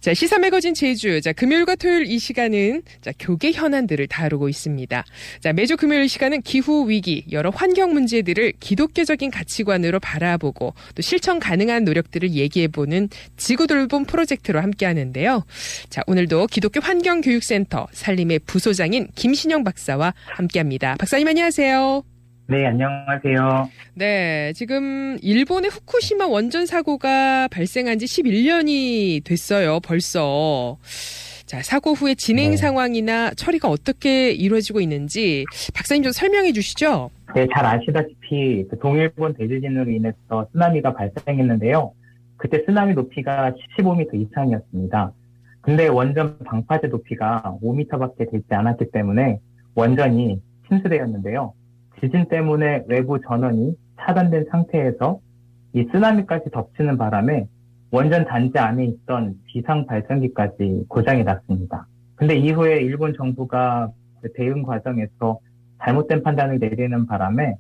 자, 시사 매거진 제주. 자, 금요일과 토요일 이 시간은 교계 현안들을 다루고 있습니다. 자, 매주 금요일 이 시간은 기후 위기, 여러 환경 문제들을 기독교적인 가치관으로 바라보고 또 실천 가능한 노력들을 얘기해보는 지구돌봄 프로젝트로 함께하는데요. 자, 오늘도 기독교 환경교육센터 산림의 부소장인 김신영 박사와 함께합니다. 박사님 안녕하세요. 네, 안녕하세요. 네, 지금 일본의 후쿠시마 원전 사고가 발생한 지 11년이 됐어요, 벌써. 자, 사고 후에 진행 상황이나 처리가 어떻게 이루어지고 있는지 박사님 좀 설명해 주시죠. 네, 잘 아시다시피 동일본 대지진으로 인해서 쓰나미가 발생했는데요. 그때 쓰나미 높이가 15m 이상이었습니다. 근데 원전 방파제 높이가 5m밖에 되지 않았기 때문에 원전이 침수되었는데요. 지진 때문에 외부 전원이 차단된 상태에서 이 쓰나미까지 덮치는 바람에 원전 단지 안에 있던 비상 발전기까지 고장이 났습니다. 근데 이후에 일본 정부가 대응 과정에서 잘못된 판단을 내리는 바람에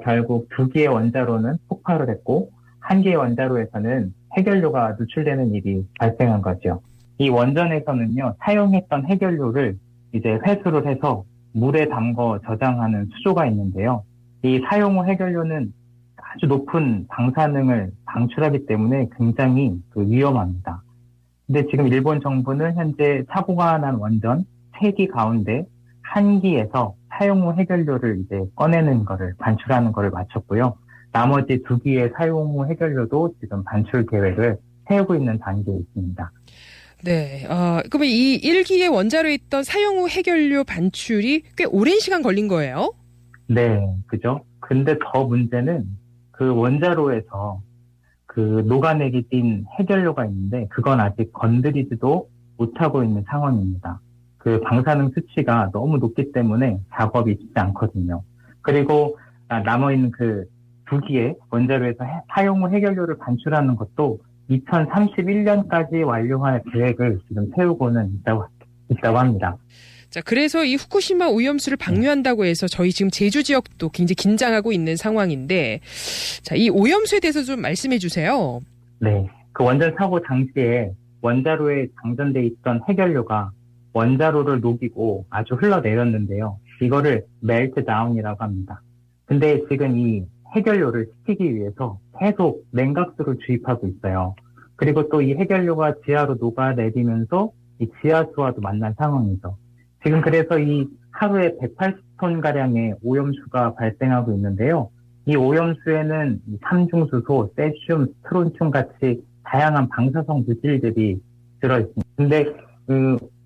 결국 2개의 원자로는 폭발을 했고 1개의 원자로에서는 해결료가 누출되는 일이 발생한 거죠. 이 원전에서는요, 사용했던 해결료를 이제 회수를 해서 물에 담궈 저장하는 수조가 있는데요. 이 사용 후 해결료는 아주 높은 방사능을 방출하기 때문에 굉장히 위험합니다. 근데 지금 일본 정부는 현재 사고가 난 원전 3기 가운데 1기에서 사용 후 해결료를 이제 꺼내는 거를 반출하는 거를 마쳤고요. 나머지 2기의 사용 후 해결료도 지금 반출 계획을 세우고 있는 단계에 있습니다. 네, 그러면 이 1기의 원자로에 있던 사용 후 해결료 반출이 꽤 오랜 시간 걸린 거예요? 네, 그죠. 근데 더 문제는 그 원자로에서 녹아내리 뛴 해결료가 있는데 그건 아직 건드리지도 못하고 있는 상황입니다. 그 방사능 수치가 너무 높기 때문에 작업이 쉽지 않거든요. 그리고 남아있는 2기의 원자로에서 사용 후 해결료를 반출하는 것도 2031년까지 완료할 계획을 지금 세우고는 있다고 합니다. 자, 그래서 이 후쿠시마 오염수를 방류한다고 해서 저희 지금 제주 지역도 굉장히 긴장하고 있는 상황인데, 자, 이 오염수에 대해서 좀 말씀해 주세요. 네. 그 원전 사고 당시에 원자로에 장전돼 있던 해결료가 원자로를 녹이고 아주 흘러내렸는데요. 이거를 멜트 다운이라고 합니다. 근데 지금 이 해결료를 식히기 위해서 계속 냉각수를 주입하고 있어요. 그리고 또 이 해결료가 지하로 녹아내리면서 이 지하수와도 만난 상황이죠. 지금 그래서 이 하루에 180톤가량의 오염수가 발생하고 있는데요. 이 오염수에는 삼중수소, 세슘, 스트론튬 같이 다양한 방사성 물질들이 들어있습니다. 근데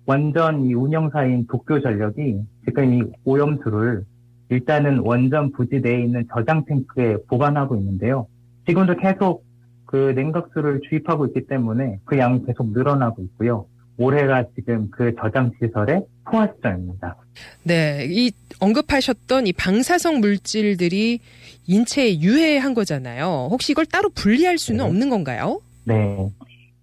원전 이 운영사인 도쿄전력이 지금 이 오염수를 일단은 원전 부지 내에 있는 저장 탱크에 보관하고 있는데요. 지금도 계속 냉각수를 주입하고 있기 때문에 그 양이 계속 늘어나고 있고요. 올해가 지금 그 저장 시설의 포화 시점입니다. 네, 이 언급하셨던 이 방사성 물질들이 인체에 유해한 거잖아요. 혹시 이걸 따로 분리할 수는 없는 건가요? 네.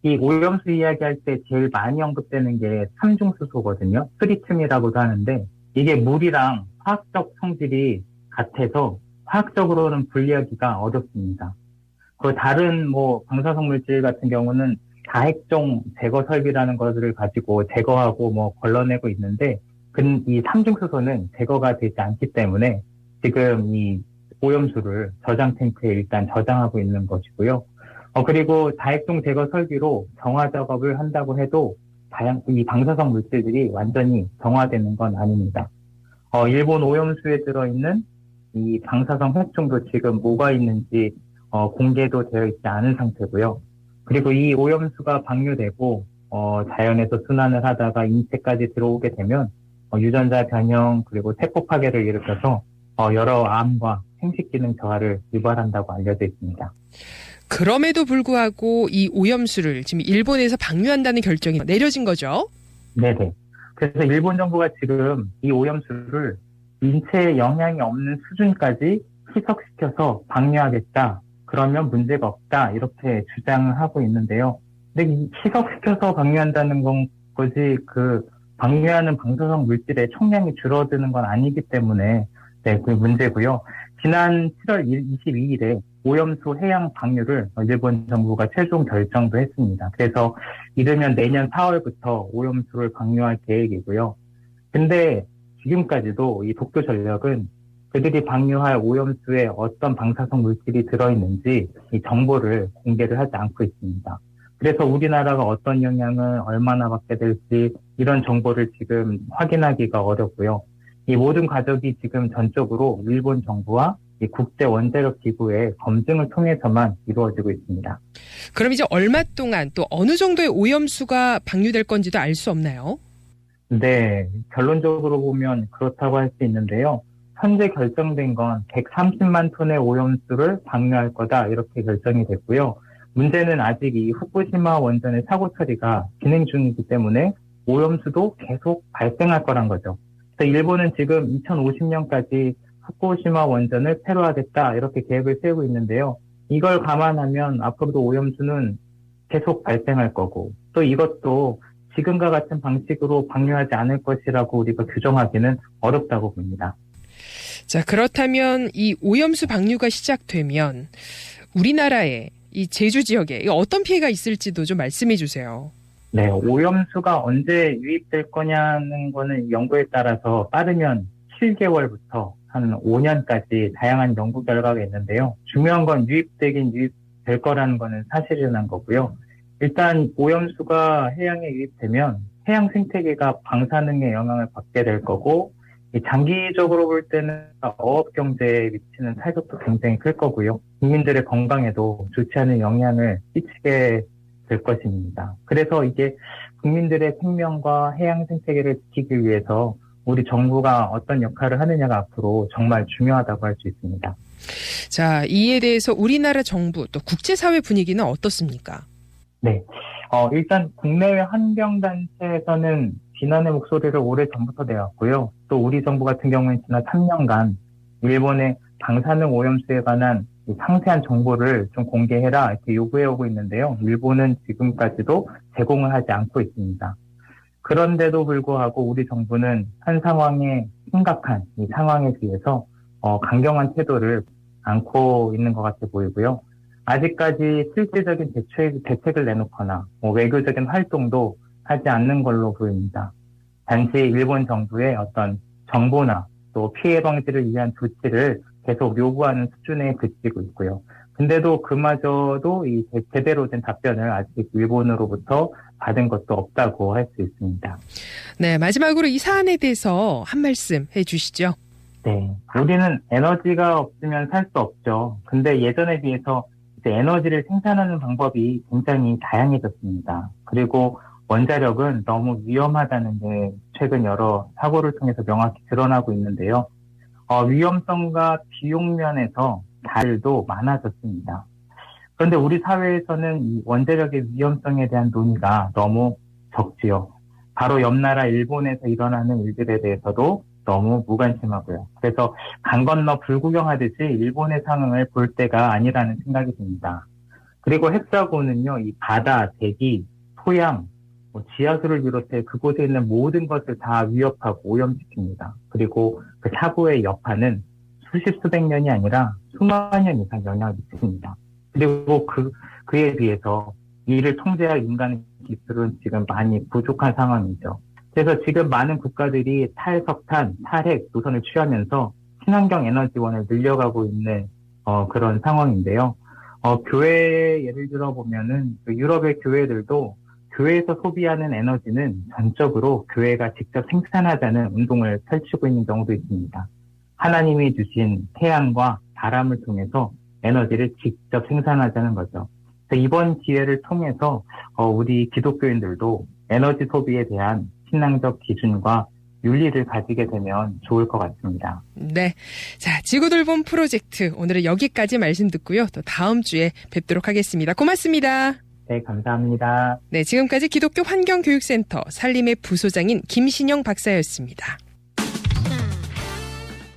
이 오염수 이야기할 때 제일 많이 언급되는 게 삼중수소거든요. 트리튬이라고도 하는데 이게 물이랑 화학적 성질이 같아서 화학적으로는 분리하기가 어렵습니다. 그 다른 방사성 물질 같은 경우는 다핵종 제거 설비라는 것을 가지고 제거하고 걸러내고 있는데 이 삼중수소는 제거가 되지 않기 때문에 지금 이 오염수를 저장 탱크에 일단 저장하고 있는 것이고요. 그리고 다핵종 제거 설비로 정화 작업을 한다고 해도 이 방사성 물질들이 완전히 정화되는 건 아닙니다. 일본 오염수에 들어있는 이 방사성 핵종도 지금 뭐가 있는지 공개도 되어 있지 않은 상태고요. 그리고 이 오염수가 방류되고 자연에서 순환을 하다가 인체까지 들어오게 되면 유전자 변형 그리고 세포 파괴를 일으켜서 여러 암과 생식 기능 저하를 유발한다고 알려져 있습니다. 그럼에도 불구하고 이 오염수를 지금 일본에서 방류한다는 결정이 내려진 거죠? 네네. 그래서 일본 정부가 지금 이 오염수를 인체에 영향이 없는 수준까지 희석시켜서 방류하겠다. 그러면 문제가 없다. 이렇게 주장을 하고 있는데요. 근데 이 희석시켜서 방류한다는 거지 방류하는 방사성 물질의 총량이 줄어드는 건 아니기 때문에 그 문제고요. 지난 7월 22일에 오염수 해양 방류를 일본 정부가 최종 결정도 했습니다. 그래서 이르면 내년 4월부터 오염수를 방류할 계획이고요. 근데 지금까지도 이 도쿄전력은 그들이 방류할 오염수에 어떤 방사성 물질이 들어있는지 이 정보를 공개를 하지 않고 있습니다. 그래서 우리나라가 어떤 영향을 얼마나 받게 될지 이런 정보를 지금 확인하기가 어렵고요. 이 모든 과정이 지금 전적으로 일본 정부와 이 국제 원자력 기구의 검증을 통해서만 이루어지고 있습니다. 그럼 이제 얼마 동안 또 어느 정도의 오염수가 방류될 건지도 알 수 없나요? 네, 결론적으로 보면 그렇다고 할 수 있는데요. 현재 결정된 건 130만 톤의 오염수를 방류할 거다 이렇게 결정이 됐고요. 문제는 아직 이 후쿠시마 원전의 사고 처리가 진행 중이기 때문에 오염수도 계속 발생할 거란 거죠. 그래서 일본은 지금 2050년까지 후쿠시마 원전을 폐로하겠다 이렇게 계획을 세우고 있는데요. 이걸 감안하면 앞으로도 오염수는 계속 발생할 거고 또 이것도 지금과 같은 방식으로 방류하지 않을 것이라고 우리가 규정하기는 어렵다고 봅니다. 자, 그렇다면 이 오염수 방류가 시작되면 우리나라의 이 제주 지역에 어떤 피해가 있을지도 좀 말씀해 주세요. 네, 오염수가 언제 유입될 거냐는 거는 연구에 따라서 빠르면 7개월부터 한 5년까지 다양한 연구 결과가 있는데요. 중요한 건 유입되긴 유입될 거라는 거는 사실이라는 거고요. 일단 오염수가 해양에 유입되면 해양 생태계가 방사능의 영향을 받게 될 거고 장기적으로 볼 때는 어업 경제에 미치는 타격도 굉장히 클 거고요. 국민들의 건강에도 좋지 않은 영향을 끼치게 될 것입니다. 그래서 이게 국민들의 생명과 해양 생태계를 지키기 위해서 우리 정부가 어떤 역할을 하느냐가 앞으로 정말 중요하다고 할 수 있습니다. 자, 이에 대해서 우리나라 정부 또 국제사회 분위기는 어떻습니까? 네, 일단 국내외 환경단체에서는 비난의 목소리를 오래전부터 내왔고요. 또 우리 정부 같은 경우는 지난 3년간 일본의 방사능 오염수에 관한 상세한 정보를 좀 공개해라 이렇게 요구해오고 있는데요. 일본은 지금까지도 제공을 하지 않고 있습니다. 그런데도 불구하고 우리 정부는 한 상황에 심각한 이 상황에 비해서 강경한 태도를 안고 있는 것 같아 보이고요. 아직까지 실질적인 대책을 내놓거나 외교적인 활동도 하지 않는 걸로 보입니다. 단지 일본 정부의 어떤 정보나 또 피해 방지를 위한 조치를 계속 요구하는 수준에 그치고 있고요. 근데도 그마저도 이 제대로 된 답변을 아직 일본으로부터 받은 것도 없다고 할 수 있습니다. 네, 마지막으로 이 사안에 대해서 한 말씀 해주시죠. 네, 우리는 에너지가 없으면 살 수 없죠. 근데 예전에 비해서 이제 에너지를 생산하는 방법이 굉장히 다양해졌습니다. 그리고 원자력은 너무 위험하다는 게 최근 여러 사고를 통해서 명확히 드러나고 있는데요. 위험성과 비용 면에서 다들도 많아졌습니다. 그런데 우리 사회에서는 이 원자력의 위험성에 대한 논의가 너무 적지요. 바로 옆 나라 일본에서 일어나는 일들에 대해서도 너무 무관심하고요. 그래서 강 건너 불구경하듯이 일본의 상황을 볼 때가 아니라는 생각이 듭니다. 그리고 핵사고는요, 이 바다, 대기, 토양, 지하수를 비롯해 그곳에 있는 모든 것을 다 위협하고 오염시킵니다. 그리고 그 사고의 여파는 수백 년이 아니라 수만 년 이상 영향을 미칩니다. 그리고 그에 비해서 이를 통제할 인간의 기술은 지금 많이 부족한 상황이죠. 그래서 지금 많은 국가들이 탈석탄, 탈핵 노선을 취하면서 친환경 에너지원을 늘려가고 있는 그런 상황인데요. 교회 예를 들어 보면은 유럽의 교회들도 교회에서 소비하는 에너지는 전적으로 교회가 직접 생산하자는 운동을 펼치고 있는 경우도 있습니다. 하나님이 주신 태양과 바람을 통해서 에너지를 직접 생산하자는 거죠. 그래서 이번 기회를 통해서 우리 기독교인들도 에너지 소비에 대한 신앙적 기준과 윤리를 가지게 되면 좋을 것 같습니다. 네. 자, 지구돌봄 프로젝트 오늘은 여기까지 말씀 듣고요. 또 다음 주에 뵙도록 하겠습니다. 고맙습니다. 네, 감사합니다. 네, 지금까지 기독교 환경교육센터 산림의 부소장인 김신영 박사였습니다.